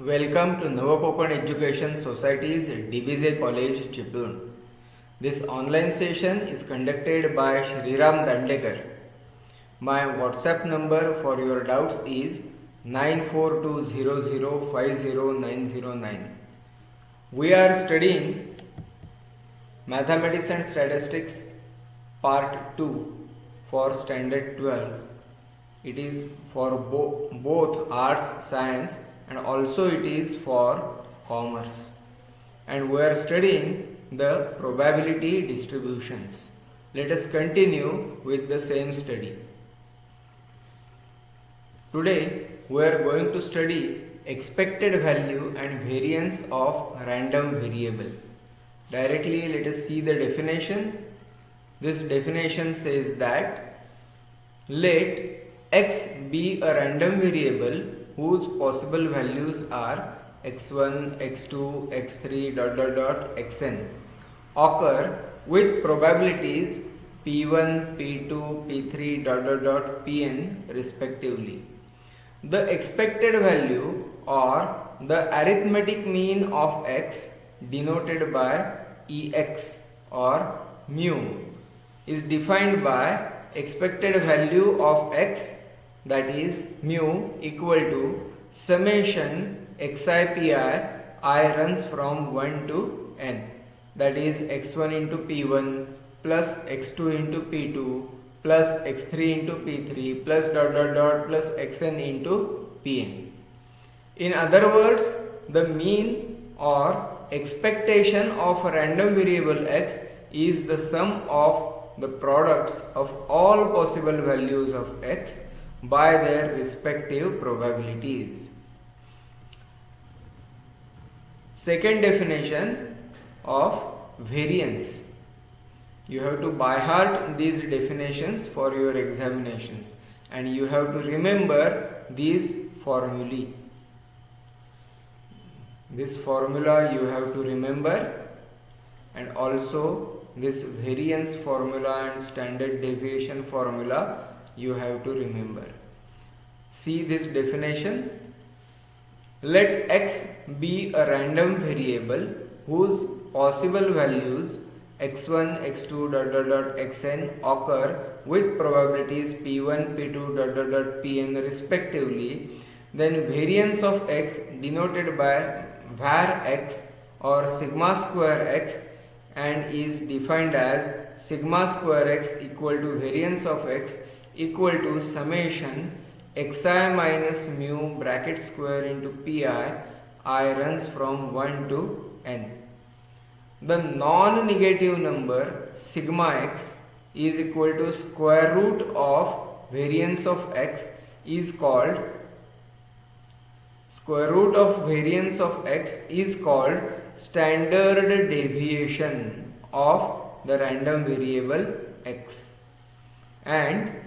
Welcome to Navakopan Education Society's DBJ College, Chiplun. This online session is conducted by Shriram Dandekar. My WhatsApp number for your doubts is 9420050909. We are studying Mathematics and Statistics Part 2 for Standard 12. It is for both arts, science, and also it is for commerce. And we are studying the probability distributions. Let us continue with the same study. Today we are going to study expected value and variance of random variable. Directly let us see the definition. This definition says that let x be a random variable whose possible values are x1, x2, x3, xn occur with probabilities p1, p2, p3, pn respectively. The expected value or the arithmetic mean of x denoted by ex or mu is defined by expected value of x, that is mu, equal to summation xi pi I runs from 1 to n, that is x1 into p1 plus x2 into p2 plus x3 into p3 plus plus xn into pn. In other words, the mean or expectation of a random variable x is the sum of the products of all possible values of x by their respective probabilities. Second definition of variance. You have to by heart these definitions for your examinations, and you have to remember these formulae. This formula you have to remember, and also this variance formula and standard deviation formula you have to remember. See this definition. Let x be a random variable whose possible values x1, x2, xn occur with probabilities p1, p2, pn respectively. Then variance of x denoted by var x or sigma square x and is defined as sigma square x equal to variance of x equal to summation xi minus mu bracket square into pi I runs from 1 to n. The non-negative number sigma x is equal to square root of variance of x is called standard deviation of the random variable x. And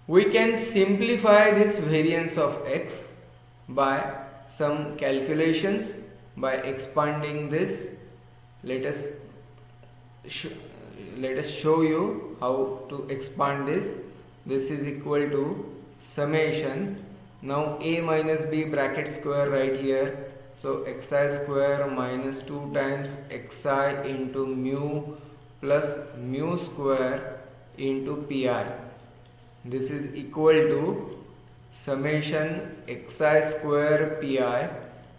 we can simplify this variance of x by some calculations by expanding this. Let us show you how to expand this. This is equal to summation. Now a minus b bracket square right here. So xi square minus 2 times xi into mu plus mu square into pi. This is equal to summation xi square pi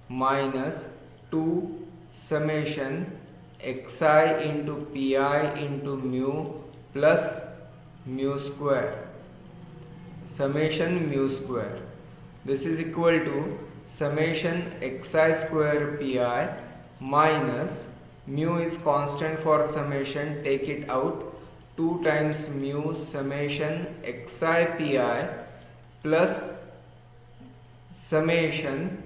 minus 2 summation xi into pi into mu plus mu square summation mu square. This is equal to summation xi square pi minus mu is constant for summation, take it out, 2 times mu summation xi pi plus summation,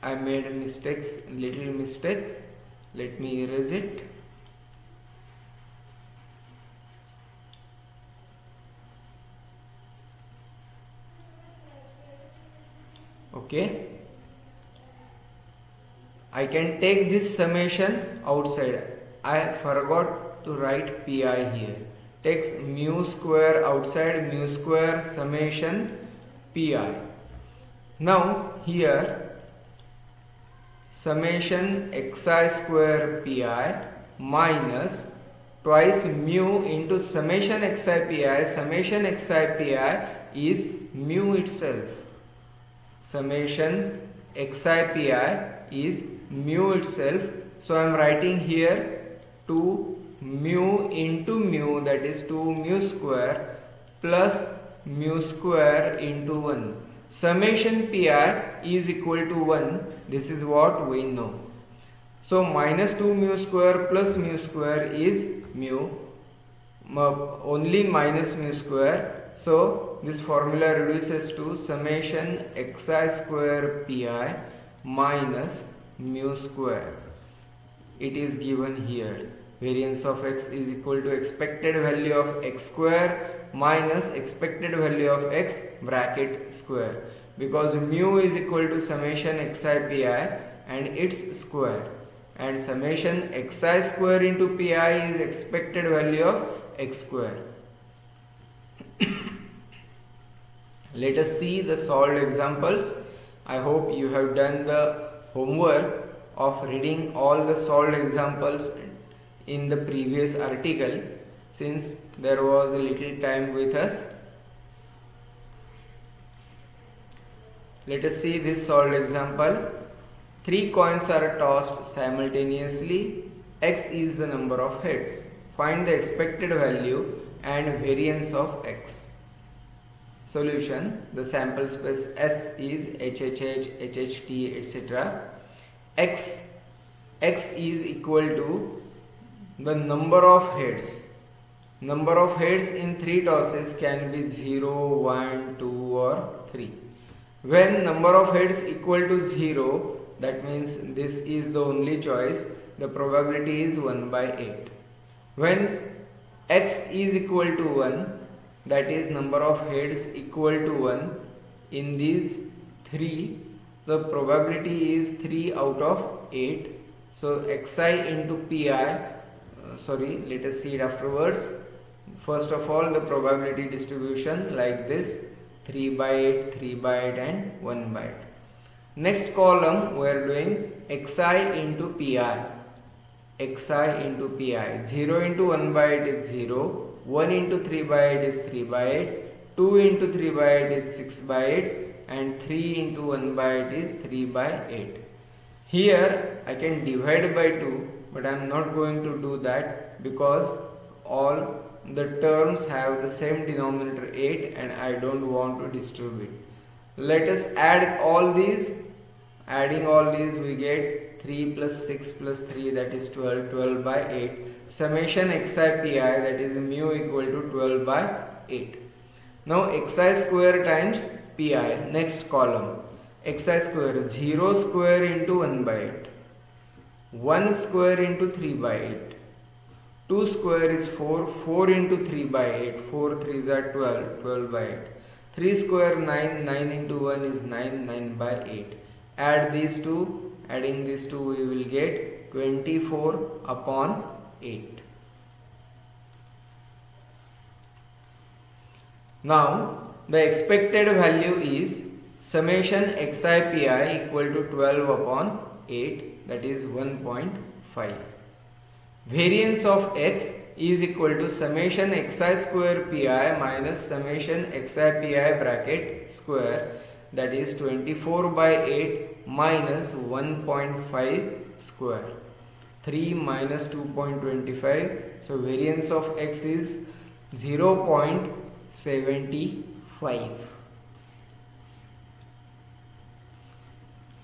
I made a little mistake, let me erase it. Okay, I can take this summation outside. I forgot to write pi here. takes mu square outside, mu square summation pi. Now here summation xi square pi minus twice mu into summation xi pi. Summation xi pi is mu itself. Summation xi pi is mu itself. So I am writing here 2 mu into mu, that is 2 mu square plus mu square into 1. Summation pi is equal to 1. This is what we know. So minus 2 mu square plus mu square is mu, only minus mu square. So this formula reduces to summation xi square pi minus mu square. It is given here. Variance of x is equal to expected value of x square minus expected value of x bracket square, because mu is equal to summation xi pi and its square, and summation xi square into pi is expected value of x square. Let us see the solved examples. I hope you have done the homework of reading all the solved examples in the previous article, since there was a little time with us. Let us see this solved example. 3 coins are tossed simultaneously. X is the number of heads. Find the expected value and variance of x. Solution: the sample space S is HHH, HHT, etc. X is equal to the number of heads. Number of heads in 3 tosses can be 0, 1, 2 or 3. When number of heads equal to 0, that means this is the only choice, the probability is 1 by 8. When x is equal to 1, that is number of heads equal to 1, in these 3, the probability is 3 out of 8. So xi into pi, let us see it afterwards. First of all, the probability distribution like this: 3 by 8, 3 by 8 and 1 by 8. Next column we are doing xi into pi. Xi into pi. 0 into 1 by 8 is 0. 1 into 3 by 8 is 3 by 8. 2 into 3 by 8 is 6 by 8. And 3 into 1 by 8 is 3 by 8. Here I can divide by 2, but I am not going to do that because all the terms have the same denominator 8 and I don't want to disturb it. Let us add all these. Adding all these we get 3 plus 6 plus 3, that is 12, 12 by 8. Summation xi pi, that is mu equal to 12 by 8. Now xi square times pi. Next column, xi square, 0 square into 1 by 8. 1 square into 3 by 8. 2 square is 4. 4 into 3 by 8. 4 3s are 12. 12 by 8. 3 square 9. 9 into 1 is 9. 9 by 8. Add these two. Adding these two we will get 24 upon 8. Now the expected value is summation xi pi equal to 12 upon 8, that is 1.5. Variance of x is equal to summation xi square pi minus summation xi pi bracket square, that is 24 by 8 minus 1.5 square. 3 minus 2.25, so variance of x is 0.75.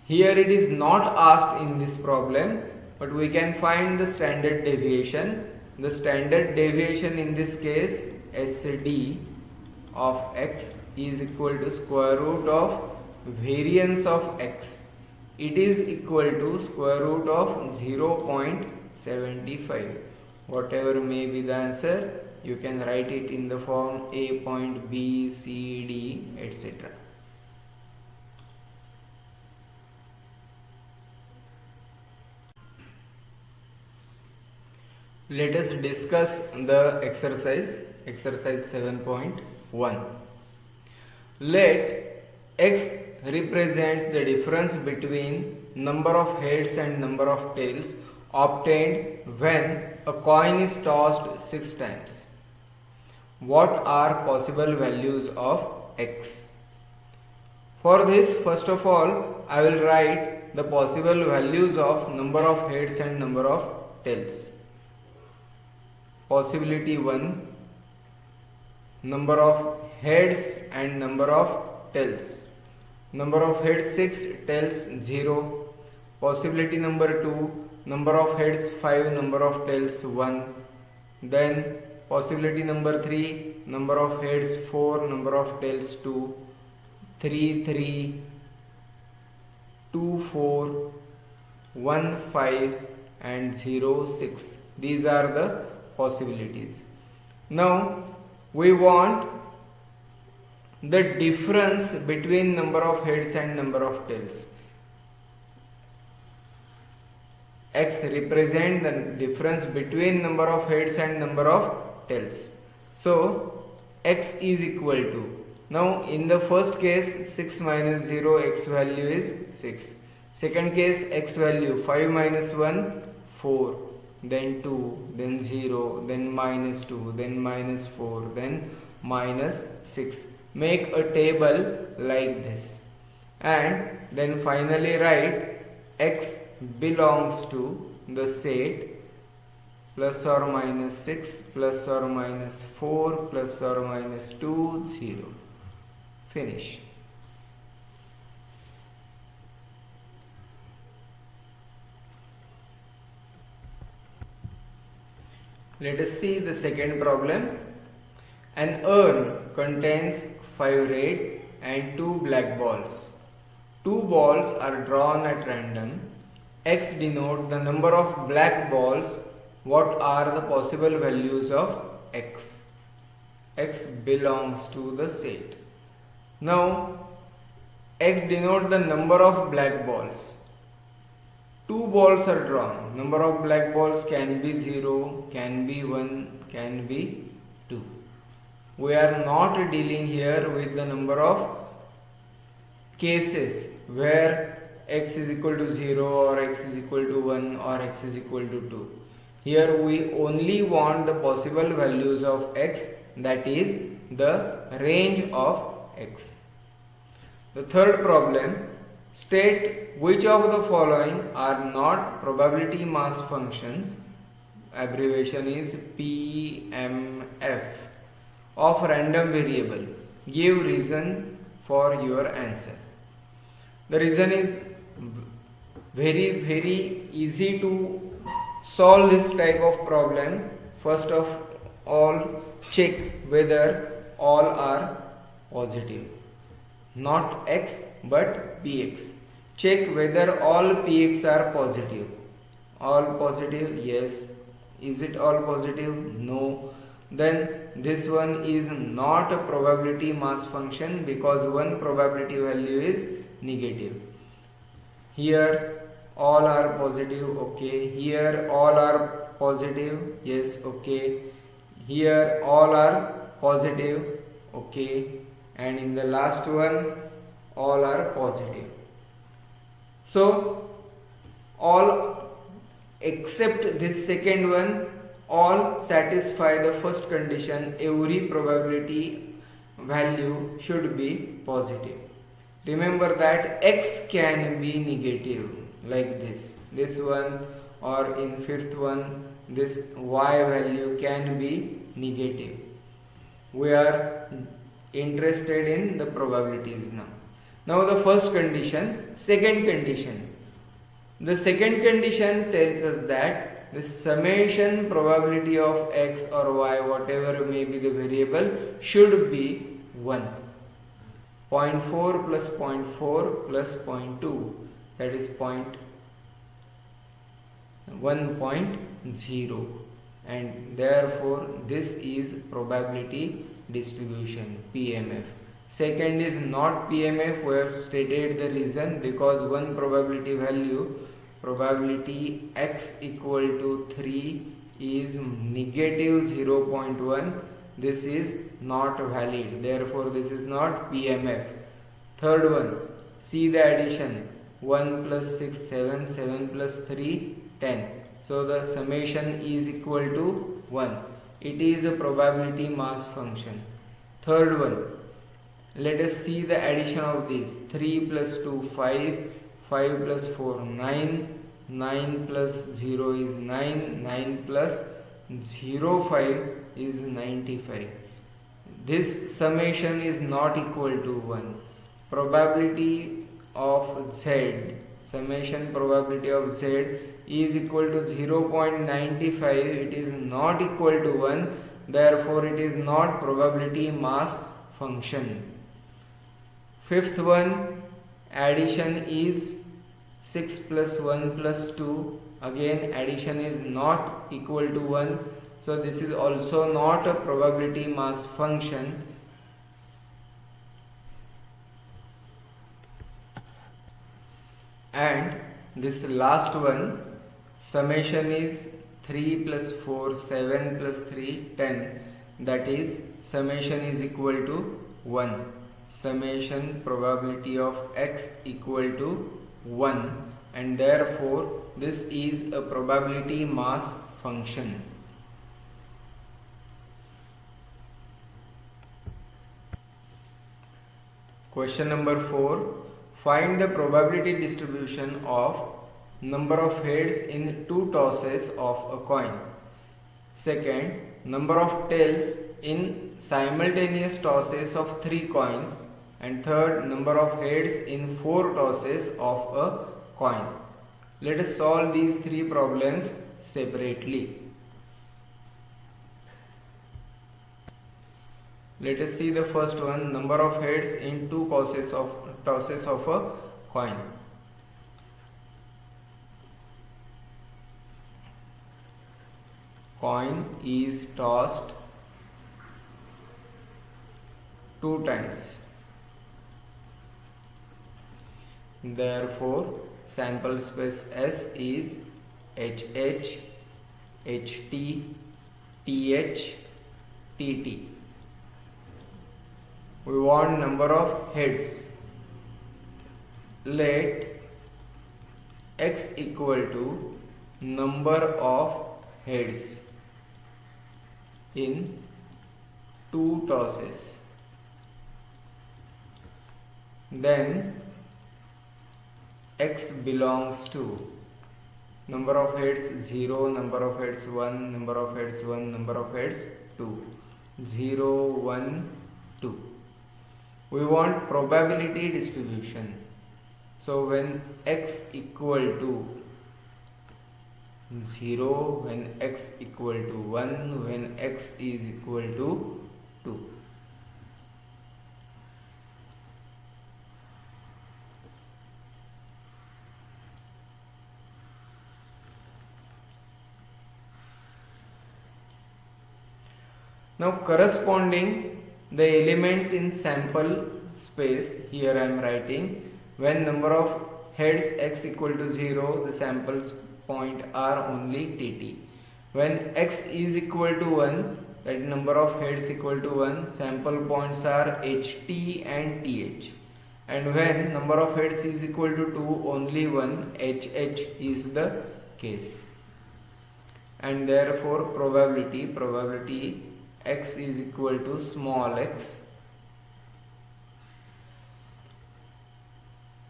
Here it is not asked in this problem, but we can find the standard deviation. The standard deviation in this case, SD of x is equal to square root of variance of x. It is equal to square root of 0.75. Whatever may be the answer, you can write it in the form a point b, c, d, etc. Let us discuss the exercise. exercise 7.1. Let x represents the difference between number of heads and number of tails obtained when a coin is tossed 6 times. What are possible values of x? For this, first of all, I will write the possible values of number of heads and number of tails. Possibility 1, number of heads and number of tails. Number of heads 6, tails 0. Possibility number 2, number of heads 5, number of tails 1. Then possibility number 3, number of heads 4, number of tails 2. 3 3, 2 4, 1 5 and 0 6. These are the possibilities. Now we want the difference between number of heads and number of tails. X represent the difference between number of heads and number of tails. So x is equal to, now in the first case 6 minus 0, x value is 6. Second case, x value 5 minus 1, 4, then 2, then 0, then minus 2, then minus 4, then minus 6. Make a table like this and then finally write x belongs to the set plus or minus 6 plus or minus 4 plus or minus 2, 0. Finish. Let us see the second problem. An urn contains 5 red and 2 black balls. 2 balls are drawn at random. X denote the number of black balls. What are the possible values of x? X belongs to the set. Now x denote the number of black balls. 2 balls are drawn. Number of black balls can be 0, can be 1, can be 2. We are not dealing here with the number of cases where x is equal to 0 or x is equal to 1 or x is equal to 2. Here we only want the possible values of x, that is the range of x. The third problem, state which of the following are not probability mass functions, abbreviation is PMF, of random variable. Give reason for your answer. The reason is very easy to solve this type of problem. First of all, check whether all are positive. Not x but px. Check whether all px are positive. All positive? Yes. Is it all positive? No. Then this one is not a probability mass function because one probability value is negative. Here all are positive, okay. Here all are positive, yes, okay. Here all are positive, okay. And in the last one all are positive. So all except this second one, all satisfy the first condition. Every probability value should be positive. Remember that x can be negative like this one, or in fifth one this y value can be negative. We are interested in the probabilities now. Now the first condition. Second condition. The second condition tells us that the summation probability of x or y, whatever may be the variable, should be 1. 0.4 plus 0.4 plus 0.2, that is 1.0, and therefore this is probability distribution, PMF. Second is not PMF. We have stated the reason, because one probability value, probability x equal to 3 is negative 0.1, this is not valid, therefore this is not PMF. Third one, see the addition, 1 plus 6 7, 7 plus 3 10, so the summation is equal to 1. It is a probability mass function. Third one, let us see the addition of these, 3 plus 2 5, 5 plus 4 9, 9 plus 0 is 9, 9 plus 0 5 is 95. This summation is not equal to 1. Probability of Z, summation probability of Z is equal to 0.95. It is not equal to 1, therefore it is not probability mass function. Fifth one, addition is 6 plus 1 plus 2. Again addition is not equal to 1. So this is also not a probability mass function. And this last one, summation is 3 plus 4 7 plus 3 10. That is summation is equal to 1. Summation probability of X equal to 1, and therefore this is a probability mass function. Question number 4. Find the probability distribution of number of heads in 2 tosses of a coin. Second, number of tails in simultaneous tosses of 3 coins. And third, number of heads in 4 tosses of a coin. Let us solve these 3 problems separately. Let us see the first one, number of heads in 2 tosses of a coin. Coin is tossed 2 times. Therefore, sample space S is HH, HT, TH, TT. We want number of heads. Let X equal to number of heads in 2 tosses. Then X belongs to number of heads 0, number of heads 1, number of heads 1, number of heads 2. 0, 1, 2. We want probability distribution. So when X equal to 0, when X equal to 1, when X is equal to 2. Now corresponding the elements in sample space, here I am writing, when number of heads X equal to 0, the samples point are only TT. When X is equal to 1, that number of heads equal to 1, sample points are HT and TH. And when number of heads is equal to 2, only 1, HH is the case. And therefore probability X is equal to small x,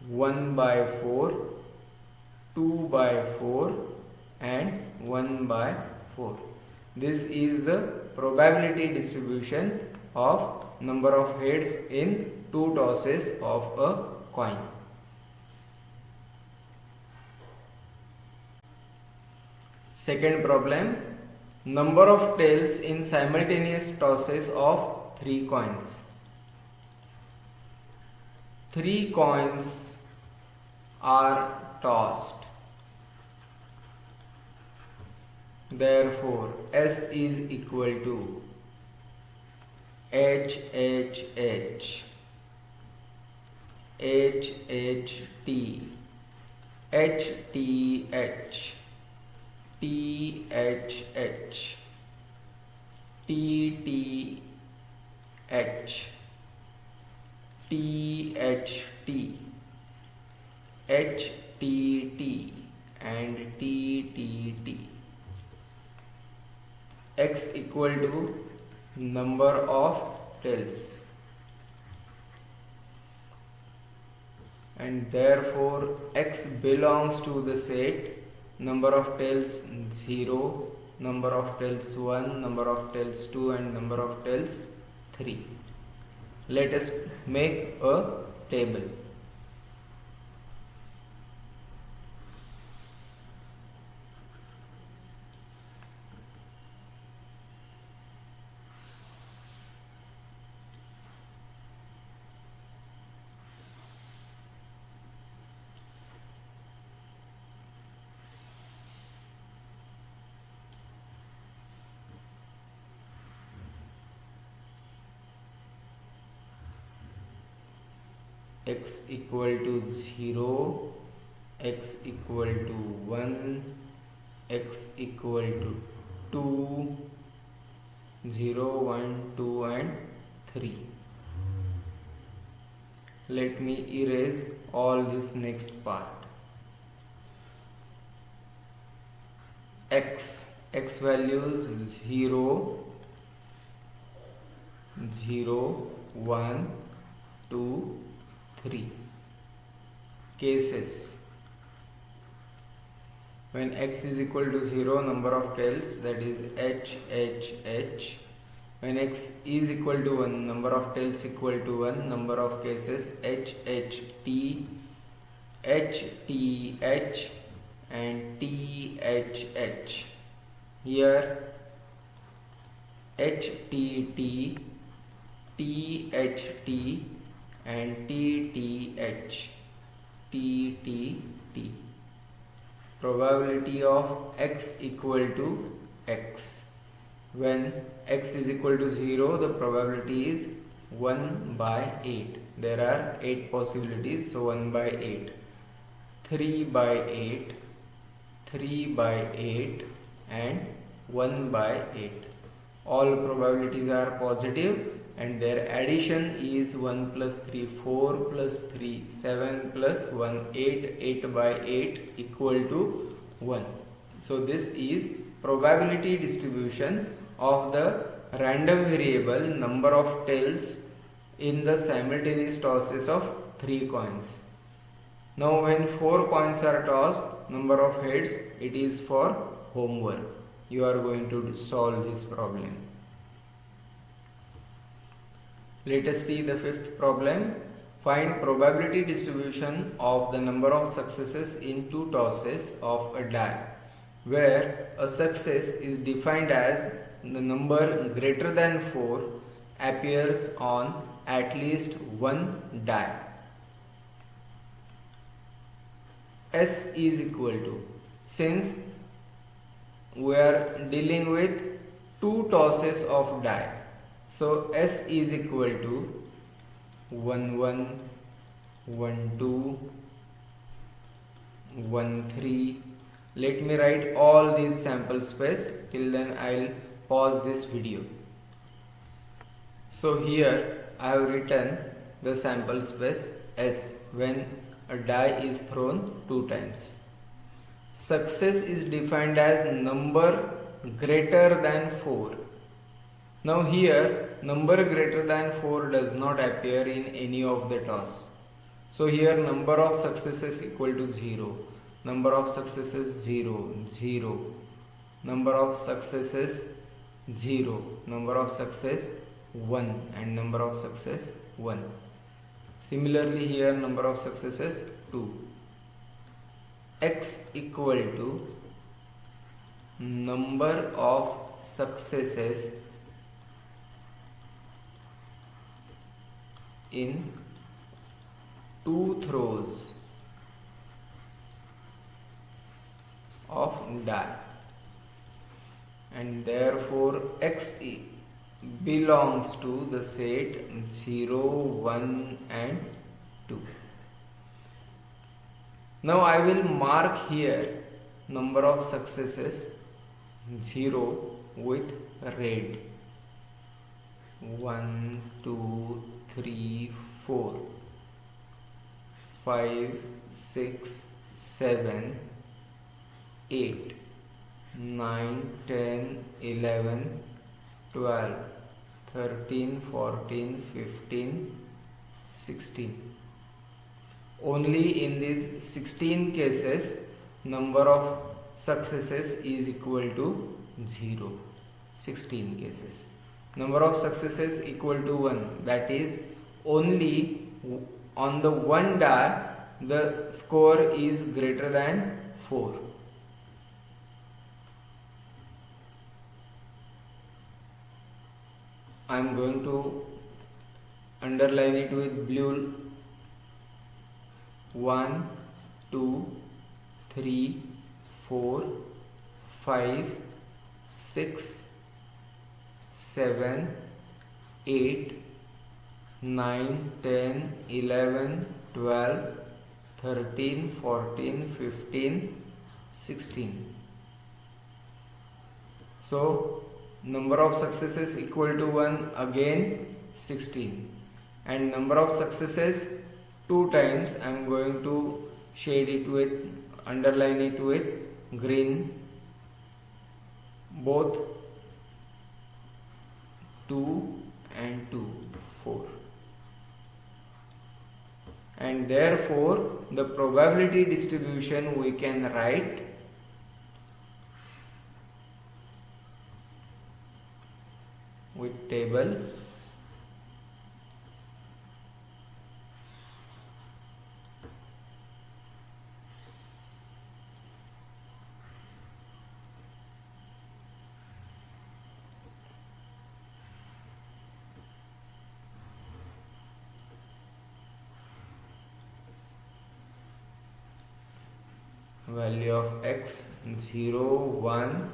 1 by 4, 2 by 4 and 1 by 4. This is the probability distribution of number of heads in 2 tosses of a coin. Second problem, number of tails in simultaneous tosses of 3 coins. 3 coins are tossed. Therefore, S is equal to HHH, HHT, HTH, THH, TTH, THT, HTT and TTT. X equal to number of tails, and therefore X belongs to the set number of tails 0, number of tails 1, number of tails 2 and number of tails 3. Let us make a table. X equal to 0, X equal to 1, X equal to 2, 0, 1, 2 and 3. Let me erase all this next part. X values 0, 0, 1, 2, 3. Cases: when X is equal to 0, number of tails, that is H. When X is equal to 1, number of tails equal to 1, number of cases HHT, HTH and THH. Here HTT, THT and TTH, TTT. Probability of X equal to X. When X is equal to 0, the probability is 1 by 8. There are 8 possibilities, so 1 by 8. 3 by 8, 3 by 8 and 1 by 8. All probabilities are positive and their addition is 1 plus 3, 4 plus 3, 7 plus 1, 8, 8 by 8 equal to 1. So this is probability distribution of the random variable number of tails in the simultaneous tosses of 3 coins. Now when 4 coins are tossed, number of heads, it is for homework. You are going to solve this problem. Let us see the fifth problem. Find probability distribution of the number of successes in 2 tosses of a die, where a success is defined as the number greater than 4 appears on at least one die. S is equal to, since we are dealing with 2 tosses of die, so S is equal to 1 1, 1 2, 1 3. Let me write all these sample space. Till then I will pause this video. So here I have written the sample space S when a die is thrown 2 times. Success is defined as number greater than 4. Now here number greater than 4 does not appear in any of the toss. So here number of successes equal to 0. Number of successes 0, 0. Number of successes 0. Number of success 1 and number of success 1. Similarly here number of successes 2. X equal to number of successes in 2 throws of die, and therefore X belongs to the set 0, 1 and 2. Now I will mark here number of successes 0 with red. 1 2 3 4 5 6 7 8 9 10 11 12 13 14 15 16. Only in these 16 cases number of successes is equal to 0. 16 cases. Number of successes equal to 1, that is only on the one die the score is greater than 4. I am going to underline it with blue. 1 2 3 4 5 6 7 8 9 10 11 12 13 14 15 16. So number of successes equal to 1, again 16, and number of successes 2 times I am going to shade it with, underline it with green, both 2 and 2, 4, and therefore the probability distribution we can write with table. Value of x 0 1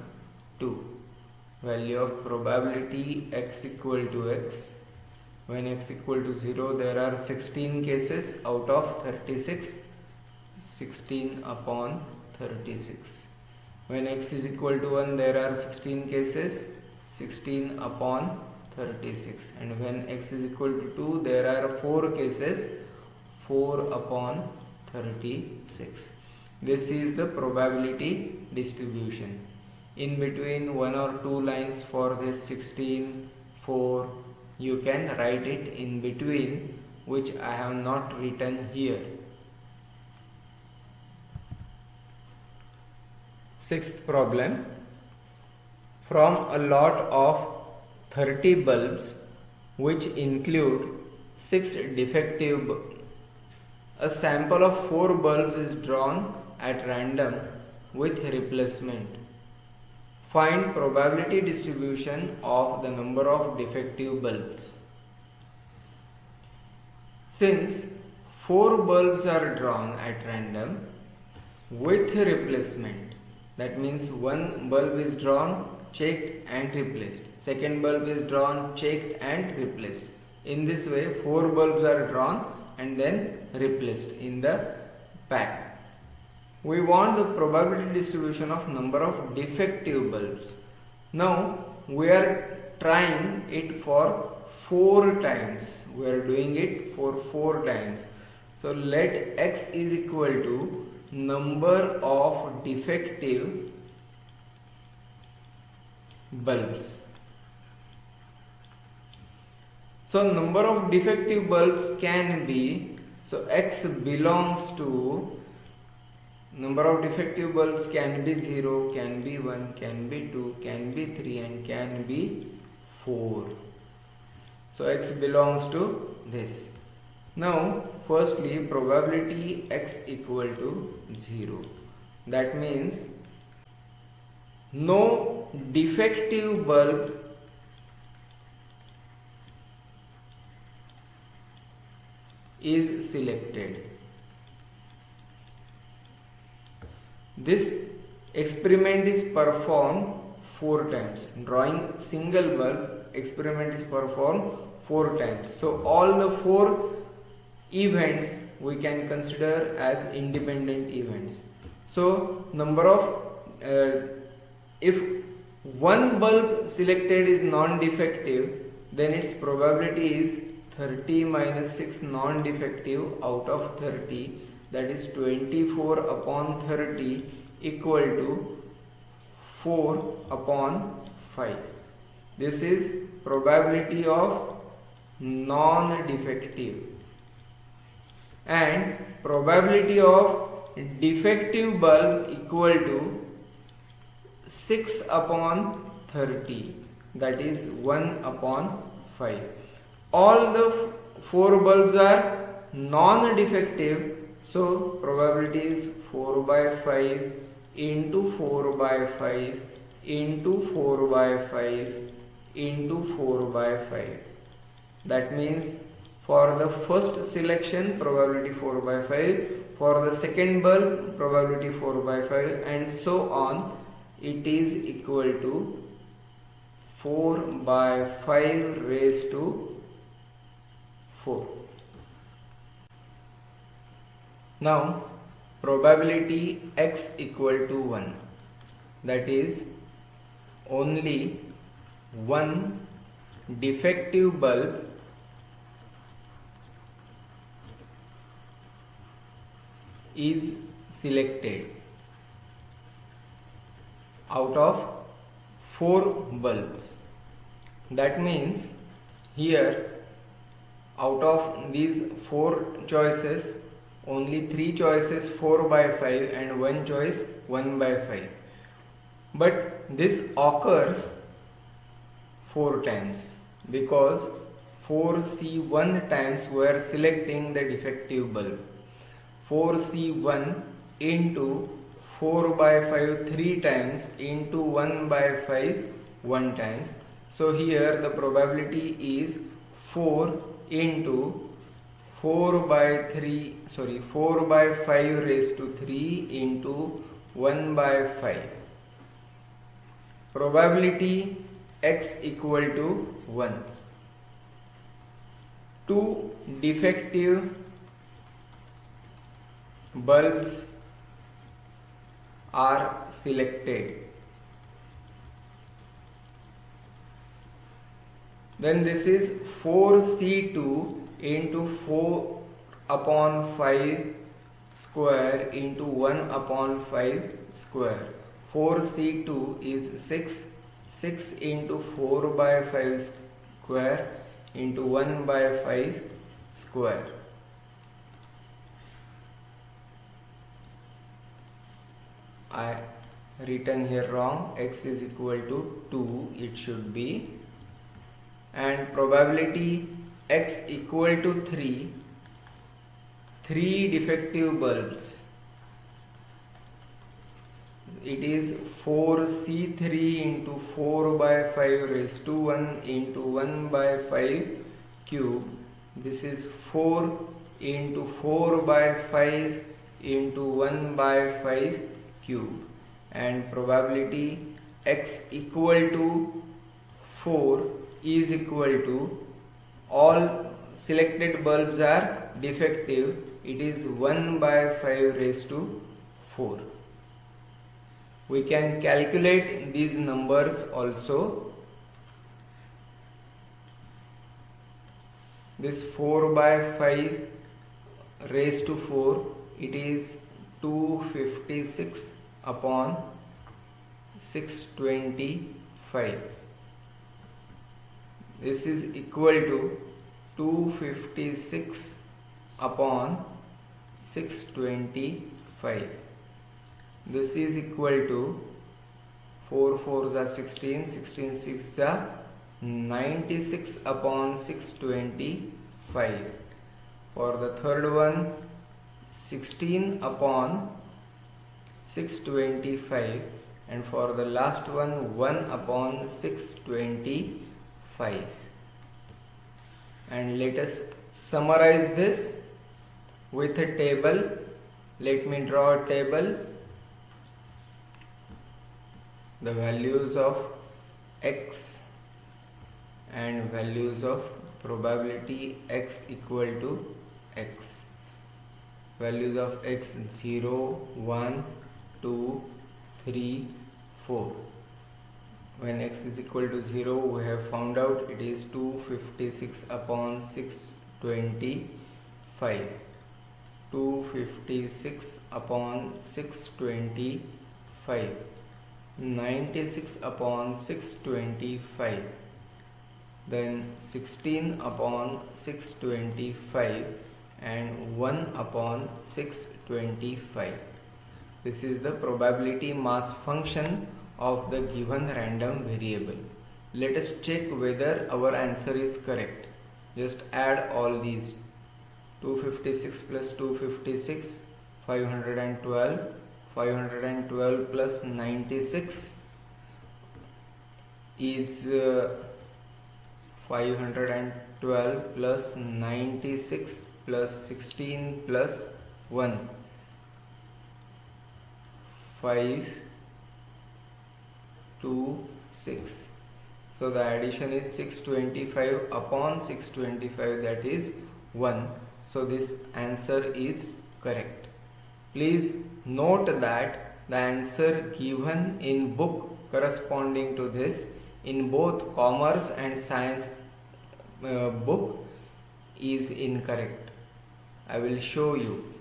2. Value of probability x equal to x. When x equal to 0 there are 16 cases out of 36. 16 upon 36. When x is equal to 1 there are 16 cases. 16 upon 36. And when x is equal to 2 there are 4 cases. 4 upon 36. This is the probability distribution. In between 1 or 2 lines for this 16, 4, you can write it in between, which I have not written here. Sixth problem. From a lot of 30 bulbs which include 6 defective bulbs, a sample of 4 bulbs is drawn at random with replacement. Find probability distribution of the number of defective bulbs. Since 4 bulbs are drawn at random with replacement, that means one bulb is drawn, checked and replaced. Second bulb is drawn, checked and replaced. In this way 4 bulbs are drawn and then replaced in the pack. We want the probability distribution of number of defective bulbs. Now we are trying it for 4 times. We are doing it for 4 times. So let x is equal to number of defective bulbs. So number of defective bulbs can be, so x belongs to, number of defective bulbs can be 0, can be 1, can be 2, can be 3 and can be 4. So x belongs to this. Now firstly probability x equal to 0. That means no defective bulb is selected. This experiment is performed 4 times. Drawing single bulb experiment is performed 4 times. So all the 4 events we can consider as independent events. So number of if one bulb selected is non-defective, then its probability is 30 minus 6 non-defective out of 30, that is 24 upon 30 equal to 4 upon 5. This is probability of non-defective, and probability of defective bulb equal to 6 upon 30, that is 1 upon 5. All the 4 bulbs are non-defective, so probability is 4 by 5 into 4 by 5 into 4 by 5 into 4 by 5. That means for the first selection probability 4 by 5, for the second bulb probability 4 by 5, and so on. It is equal to 4 by 5 raised to 4. Now probability x equal to 1, that is only one defective bulb is selected out of 4 bulbs. That means here out of these 4 choices, only 3 choices 4 by 5 and 1 choice 1 by 5. But this occurs 4 times because 4C1 times we are selecting the defective bulb. 4C1 into 4 by 5 3 times into 1 by 5 1 times. So here the probability is 4 into 4 by 5 raised to 3 into 1 by 5. Probability x equal to 1. 2 defective bulbs are selected. Then this is 4C2 into 4 upon 5 square into 1 upon 5 square. 4C2 is 6. 6 into 4 by 5 square into 1 by 5 square. I written here wrong. X is equal to 2, it should be. And probability x equal to 3. 3 defective bulbs. It is 4C3 into 4 by 5 raised to 1 into 1 by 5 cube. This is 4 into 4 by 5 into 1 by 5 cube. And probability x equal to 4 is equal to, all selected bulbs are defective, it is 1 by 5 raised to 4. We can calculate these numbers also. This 4 by 5 raised to 4, it is 256 upon 625. This is equal to 256 upon 625. This is equal to 4 4s are 16, 16 6s are 96 upon 625. For the third one, 16 upon 625, and for the last one, 1 upon 625. And let us summarize this with a table. Let me draw a table. The values of x and values of probability x equal to x. Values of x 0, 1, 2, 3, 4. when x is equal to 0, we have found out it is 256 upon 625. 256 upon 625, 96 upon 625, then 16 upon 625 and 1 upon 625. This is the probability mass function of the given random variable. Let us check whether our answer is correct. Just add all these. 256 plus 256, 512, 512 plus 96 is 512 plus 96 plus 16 plus 1, 5, 2, 6. So the addition is 625 upon 625, that is 1. So this answer is correct. Please note that the answer given in book corresponding to this in both commerce and science book is incorrect. I will show you.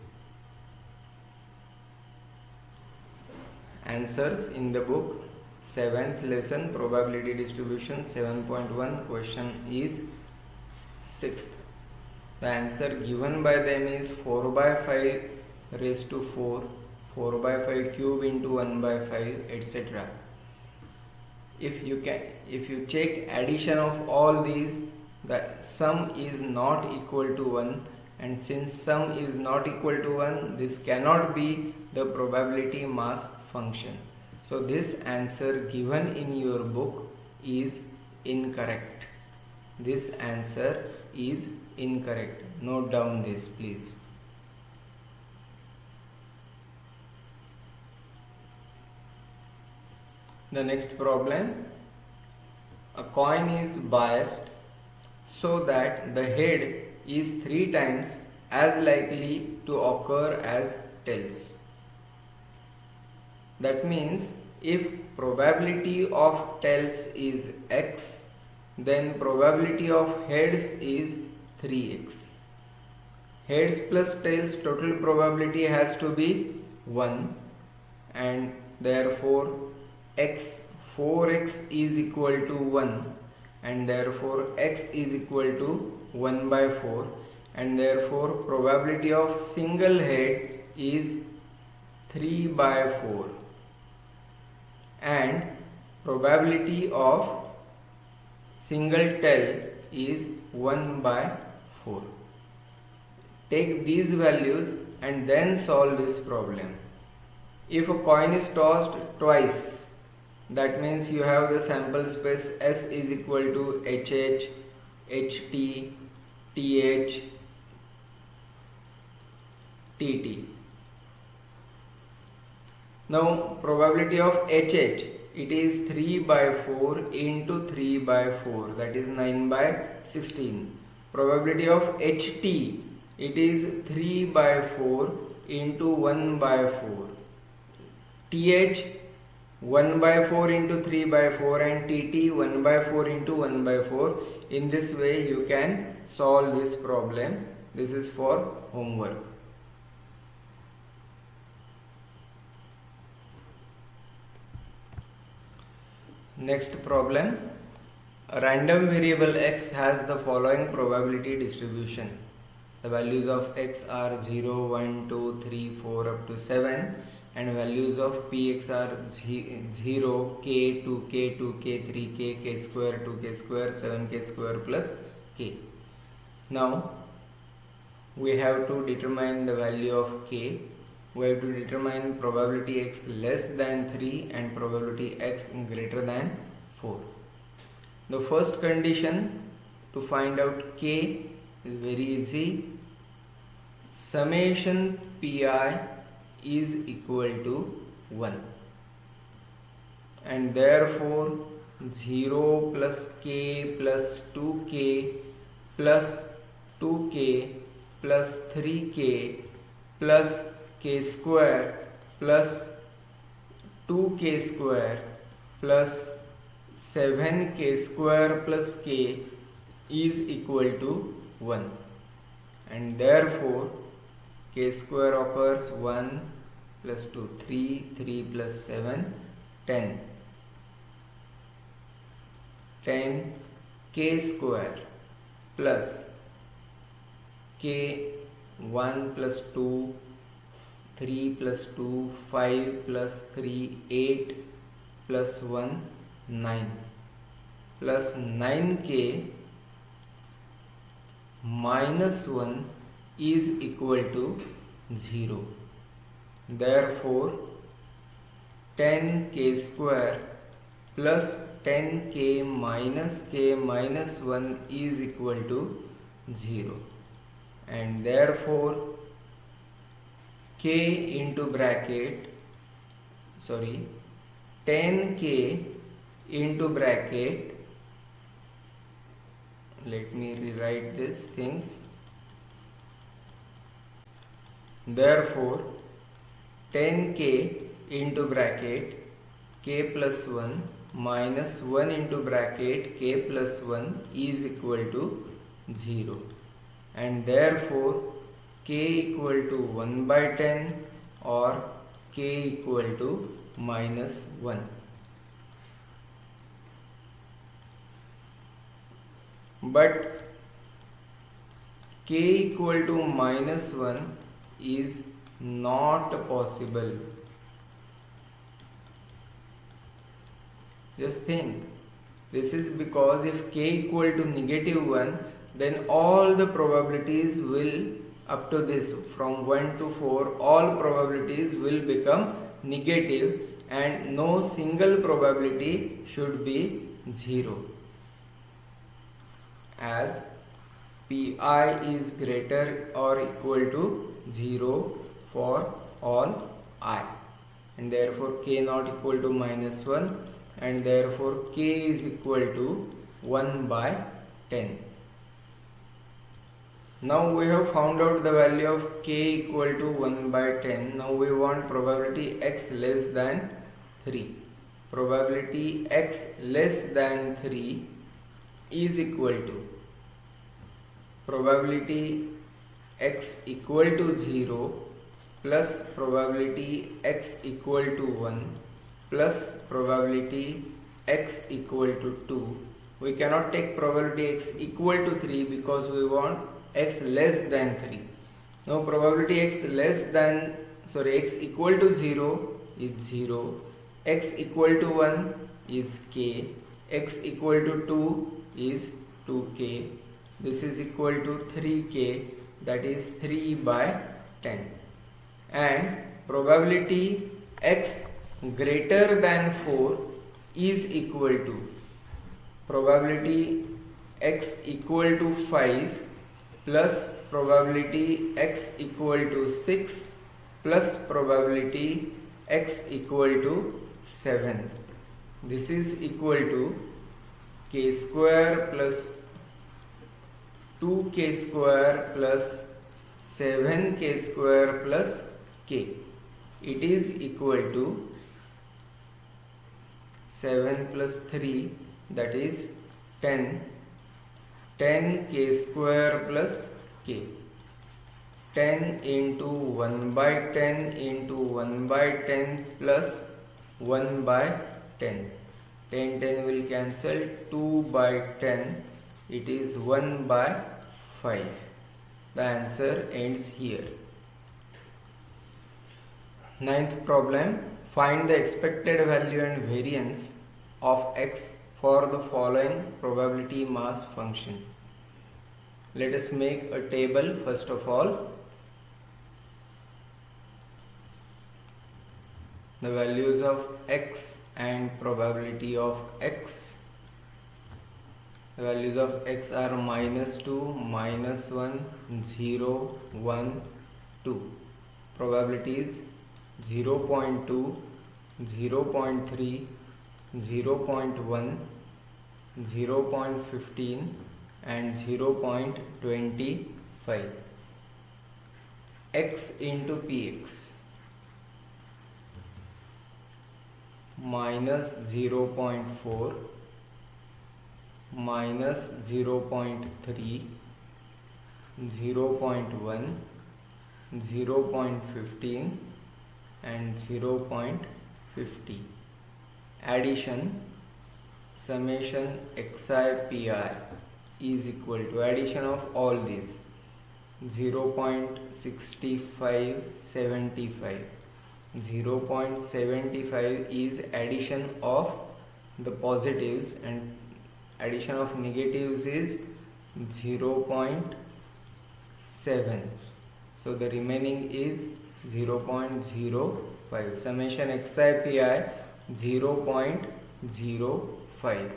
Answers in the book 7th lesson probability distribution 7.1 question is 6th. The answer given by them is 4 by 5 raised to 4, 4 by 5 cube into 1 by 5, etc. If you check addition of all these, the sum is not equal to 1, and since sum is not equal to 1, this cannot be the probability mass function. So this answer given in your book is incorrect. This answer is incorrect. Note down this, please. The next problem. A coin is biased so that the head is 3 times as likely to occur as tails. That means if probability of tails is x, then probability of heads is 3x. Heads plus tails total probability has to be 1, and therefore 4x is equal to 1, and therefore x is equal to 1 by 4, and therefore probability of single head is 3 by 4, and probability of single tail is 1 by 4. Take these values and then solve this problem. If a coin is tossed twice, that means you have the sample space S is equal to HH, HT, TH, TT. Now probability of HH, it is 3 by 4 into 3 by 4, that is 9 by 16. Probability of HT, it is 3 by 4 into 1 by 4. TH 1 by 4 into 3 by 4, and TT 1 by 4 into 1 by 4. In this way you can solve this problem. This is for homework. Next problem. A random variable x has the following probability distribution. The values of x are 0, 1, 2, 3, 4 up to 7, and values of px are 0, k, 2k, 2k, 3k, k square, 2k square, 7k square plus k. Now we have to determine the value of k. We have to determine probability x less than 3 and probability x greater than 4. The first condition to find out k is very easy. Summation pi is equal to 1, and therefore 0 plus k plus 2k plus 2k plus 3k plus k square plus 2k square plus 7k square plus k is equal to 1, and therefore k square occurs 1 plus 2 3, 3 plus 7 10, 10 k square plus k 1 plus 2 3 plus 2 5 plus 3 8 plus 1 9 plus 9k minus 1 is equal to 0. Therefore 10k square plus 10k minus 1 is equal to 0, and therefore k into bracket 10k into bracket, let me rewrite these things. Therefore 10k into bracket k plus 1 minus 1 into bracket k plus 1 is equal to 0, and therefore k equal to 1 by 10 or k equal to minus 1. But k equal to minus 1 is not possible. Just think, this is because if k equal to negative 1, then all the probabilities will, up to this from 1 to 4, all probabilities will become negative and no single probability should be 0, as pi is greater or equal to 0 for all I, and therefore k not equal to minus 1, and therefore k is equal to 1 by 10. Now we have found out the value of k equal to 1 by 10. Now we want probability x less than 3. Probability x less than 3 is equal to probability x equal to 0 plus probability x equal to 1 plus probability x equal to 2. We cannot take probability x equal to 3 because we want x less than 3. Now probability x equal to 0 is 0, x equal to 1 is k, x equal to 2 is 2k. This is equal to 3k, that is 3 by 10. And probability x greater than 4 is equal to probability x equal to 5 plus probability x equal to 6 plus probability x equal to 7. This is equal to k square plus 2k square plus 7k square plus k. It is equal to 7 plus 3, that is 10, 10k square plus k. 10 into 1 by 10 into 1 by 10 plus 1 by 10. 10 will cancel, 2 by 10, it is 1 by 5. The answer ends here. Ninth problem, find the expected value and variance of x for the following probability mass function. Let us make a table first of all. The values of x and probability of x. The values of x are -2, -1, 0, 1, 2. Probabilities 0.2, 0.3, 0.1, 0.15 and 0.25. X into px -0.4, minus 0.3, 0.1, 0.15 and 0.50. Addition summation xi pi is equal to addition of all these 0.6575. 0.75 is addition of the positives and addition of negatives is 0.7. So the remaining is 0.05. Summation xi pi 0.05.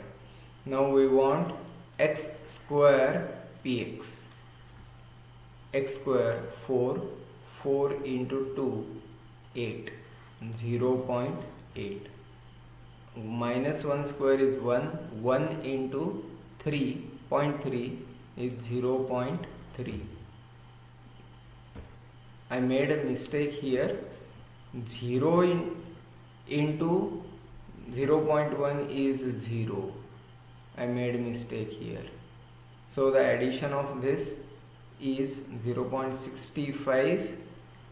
Now we want x square px. X square 4 into 2 8, 0.8. Minus 1 square is 1, 1 into 3.3 is 0.3. I made a mistake here. 0 into 0.1 is 0. I made a mistake here. So the addition of this is 0.65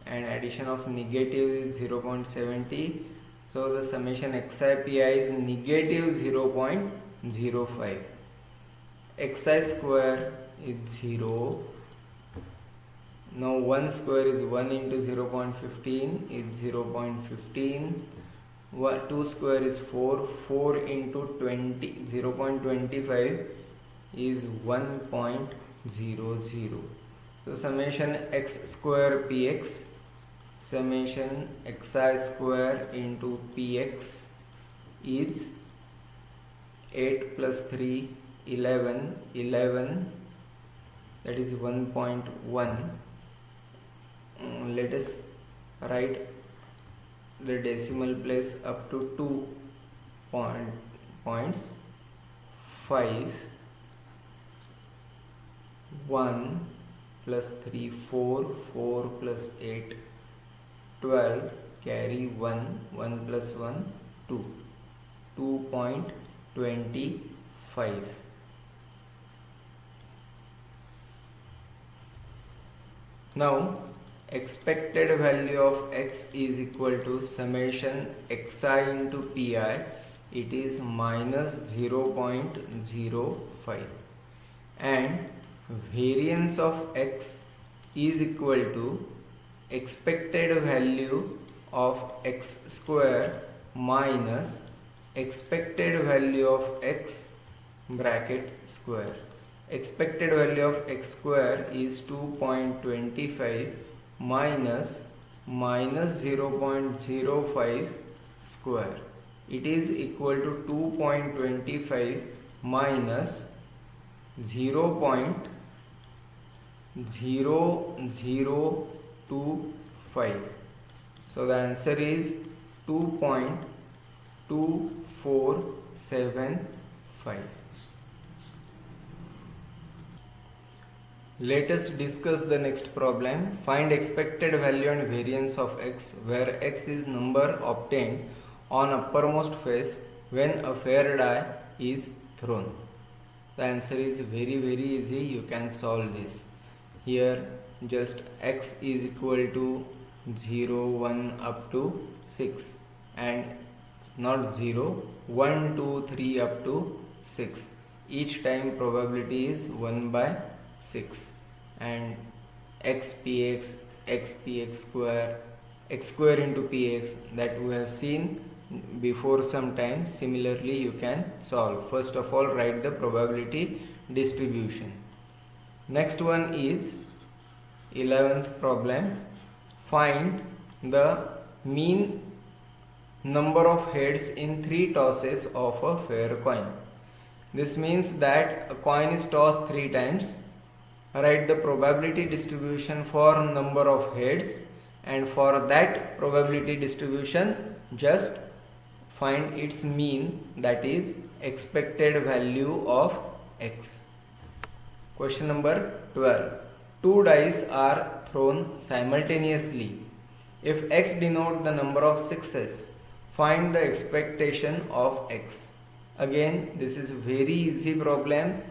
and addition of negative is 0.70. So the summation xi pi is negative 0.05. xi square is 0. Now 1 square is 1 into 0.15 is 0.15. 2 square is 4. 4 into 20, 0.25 is 1.00. So summation x square px, summation xi square into px is 8 plus 3, 11, 11, that is 1.1. Let us write the decimal place up to 2 points. 5, 1 plus 3, 4, 4 plus 8, 12, carry 1, 1 plus 1, 2, 2.25. Now expected value of x is equal to summation xi into pi. It is minus 0.05 and variance of x is equal to expected value of x square minus expected value of x bracket square. Expected value of x square is 2.25 minus 0.05 square. It is equal to 2.25 minus 0.0025. So the answer is 2.2475. Let us discuss the next problem. Find expected value and variance of x, where x is number obtained on uppermost face when a fair die is thrown. The answer is very easy. You can solve this. Here just x is equal to 0, 1 up to 6 and not 0, 1, 2, 3 up to 6. Each time probability is 1 by 6 and x px, x px square, x square into px, that we have seen before some time. Similarly you can solve. First of all write the probability distribution. Next one is 11th problem. Find the mean number of heads in 3 tosses of a fair coin. This means that a coin is tossed 3 times. Write the probability distribution for number of heads, and for that probability distribution just find its mean, that is expected value of x. Question number 12. 2 dice are thrown simultaneously. If x denote the number of success, find the expectation of x. Again, this is very easy problem.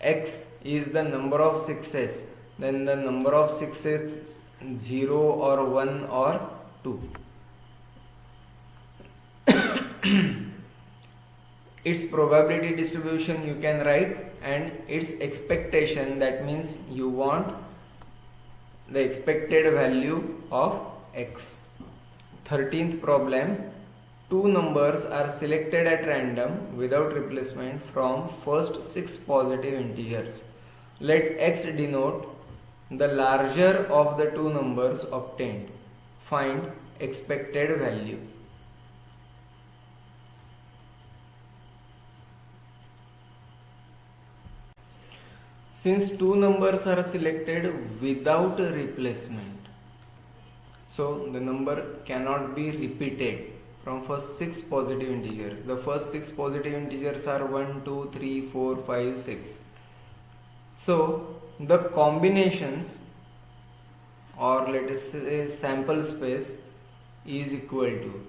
X is the number of 6s, then the number of 6s 0 or 1 or 2. Its probability distribution you can write, and its expectation, that means you want the expected value of x. 13th problem. Two numbers are selected at random without replacement from first 6 positive integers. Let x denote the larger of the two numbers obtained. Find expected value. Since two numbers are selected without a replacement, so the number cannot be repeated from first 6 positive integers. The first 6 positive integers are 1, 2, 3, 4, 5, 6. So the combinations, or let us say sample space, is equal to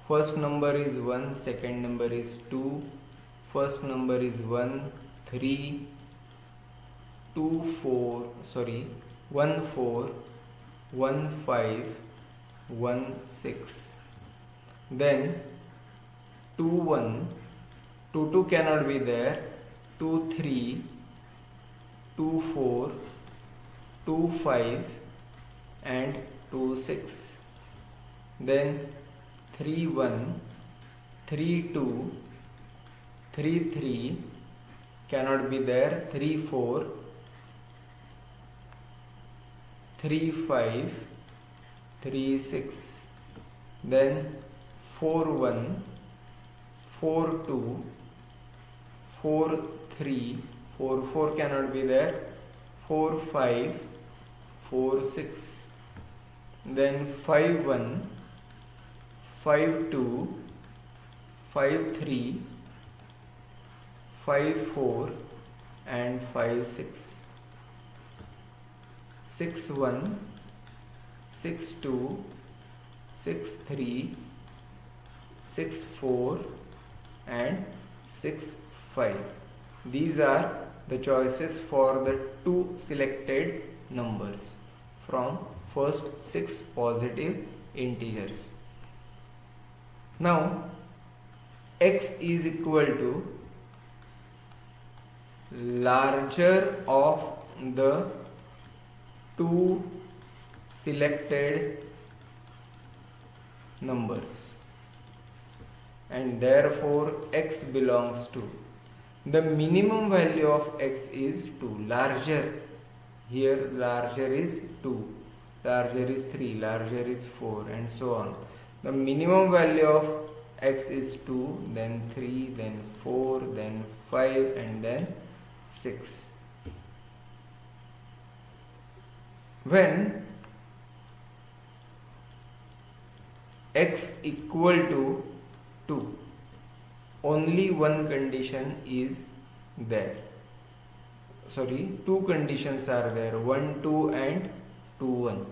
first number is 1, second number is 2, first number is 1, 3, 1, 4, 1, 5, 1, 6. Then 2, 1, 2, 2 cannot be there, 2, 3, 2, 4, 2, 5 and 2, 6. Then 3, 1, 3, 2, 3, 3 cannot be there, 3, 4, 3, 5, 3, 6. Then 4, 1, 4, 2, 4, 3, 4, 4 cannot be there, 4, 5, 4, 6. Then 5, 1, 5, 2, 5, 3, 5, 4 and 5, 6. 6, 1, 6, 2, 6, 3, 6, 4 and 6, 5. These are the choices for the two selected numbers from first 6 positive integers. Now x is equal to larger of the two selected numbers, and therefore x belongs to the minimum value of x is 2. Larger, here larger is 2, larger is 3, larger is 4 and so on. The minimum value of x is 2, then 3, then 4, then 5 and then 6. When x equal to 2, only one condition is there. Two conditions are there, 1, 2 and 2, 1.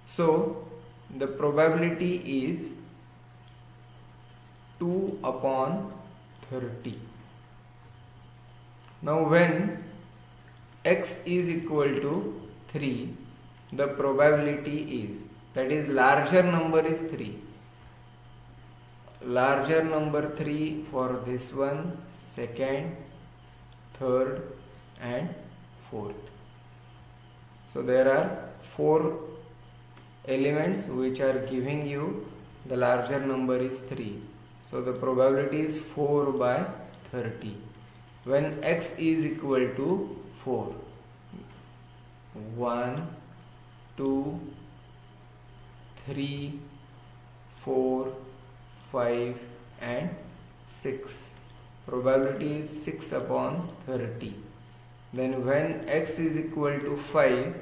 So the probability is 2 upon 30. Now when x is equal to 3, the probability is, that is larger number is 3. Larger number 3 for this one, second, third and fourth. So there are 4 elements which are giving you the larger number is 3. So the probability is 4 by 30. When x is equal to 4, 1, 2, 3, 4, 5 and 6. Probability is 6 upon 30. Then when x is equal to 5,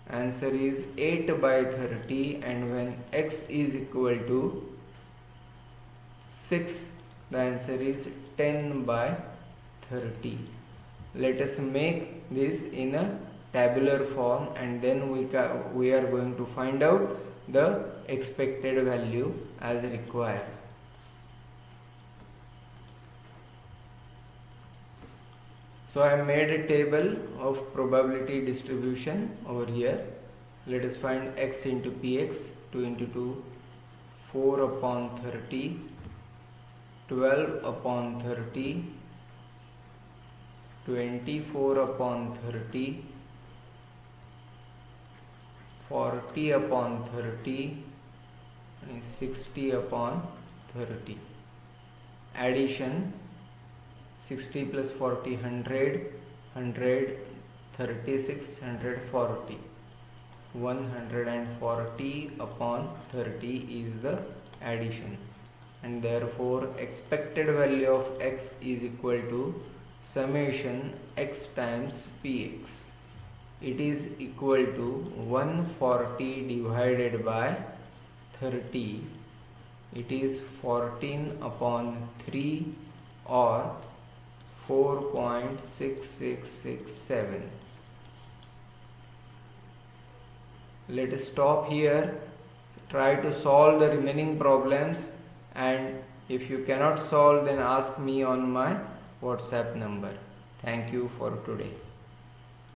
answer is 8 by 30, and when x is equal to 6, the answer is 10 by 30. Let us make this in a tabular form, and then we are going to find out the expected value as required. So I made a table of probability distribution over here. Let us find x into px. 2 into 2, 4 upon 30, 12 upon 30, 24 upon 30, 40 upon 30 and 60 upon 30. Addition: 60 plus 40, 100, 100, 36, 140. 140 upon 30 is the addition, and therefore expected value of x is equal to summation x times px. It is equal to 140 divided by 30. It is 14 upon 3 or 4.6667. Let us stop here. Try to solve the remaining problems, and if you cannot solve, then ask me on my WhatsApp number. Thank you for today.